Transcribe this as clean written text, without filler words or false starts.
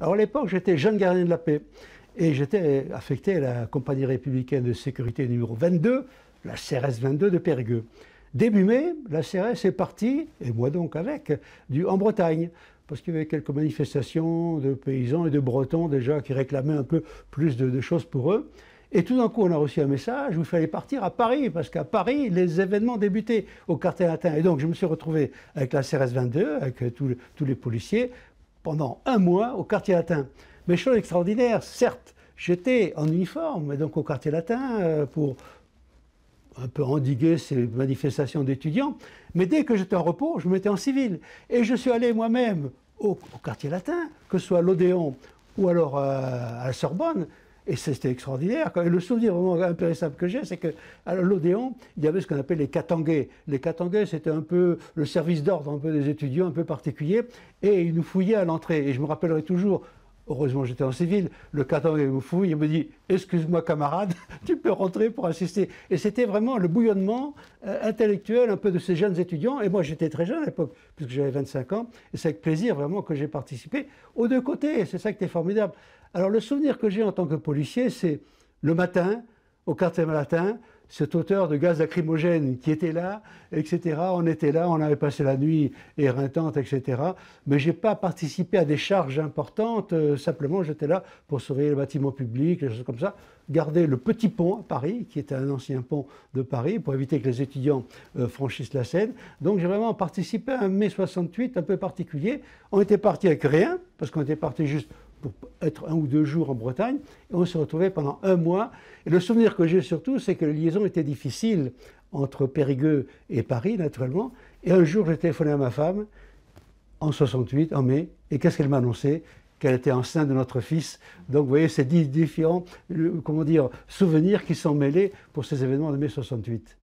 Alors à l'époque, j'étais jeune gardien de la paix et j'étais affecté à la compagnie républicaine de sécurité numéro 22, la CRS 22 de Périgueux. Début mai, la CRS est partie, et moi donc avec, en Bretagne, parce qu'il y avait quelques manifestations de paysans et de Bretons déjà qui réclamaient un peu plus de choses pour eux. Et tout d'un coup, on a reçu un message où il fallait partir à Paris, parce qu'à Paris, les événements débutaient au quartier latin. Et donc, je me suis retrouvé avec la CRS 22, avec tous les policiers, pendant un mois au quartier latin. Mais chose extraordinaire, certes, j'étais en uniforme, donc au quartier latin, pour un peu endiguer ces manifestations d'étudiants, mais dès que j'étais en repos, je me mettais en civil. Et je suis allé moi-même au quartier latin, que ce soit à l'Odéon ou alors à la Sorbonne, et c'était extraordinaire. Et le souvenir vraiment impérissable que j'ai, c'est qu'à l'Odéon, il y avait ce qu'on appelle les catanguais. Les catanguais, c'était un peu le service d'ordre un peu des étudiants, un peu particulier, et ils nous fouillaient à l'entrée. Et je me rappellerai toujours, heureusement j'étais en civil, le catanguais me fouille et me dit « Excuse-moi camarade, tu peux rentrer pour assister ». Et c'était vraiment le bouillonnement intellectuel un peu de ces jeunes étudiants. Et moi j'étais très jeune à l'époque, puisque j'avais 25 ans. Et c'est avec plaisir vraiment que j'ai participé aux deux côtés. C'est ça qui était formidable. Alors le souvenir que j'ai en tant que policier, c'est le matin, au quartier latin, cet auteur de gaz lacrymogène qui était là, etc. On était là, on avait passé la nuit éreintante, etc. Mais je n'ai pas participé à des charges importantes, simplement j'étais là pour surveiller le bâtiment public, des choses comme ça, garder le petit pont à Paris, qui était un ancien pont de Paris, pour éviter que les étudiants franchissent la Seine. Donc j'ai vraiment participé à un mai 68 un peu particulier. On était parti avec rien, parce qu'on était parti juste pour être 1 ou 2 jours en Bretagne, et on se retrouvait pendant un mois. Et le souvenir que j'ai surtout, c'est que les liaisons étaient difficiles entre Périgueux et Paris, naturellement. Et un jour, j'ai téléphoné à ma femme, en 68, en mai, et qu'est-ce qu'elle m'a annoncé? Qu'elle était enceinte de notre fils. Donc vous voyez, c'est différents, comment dire, souvenirs qui sont mêlés pour ces événements de mai 68.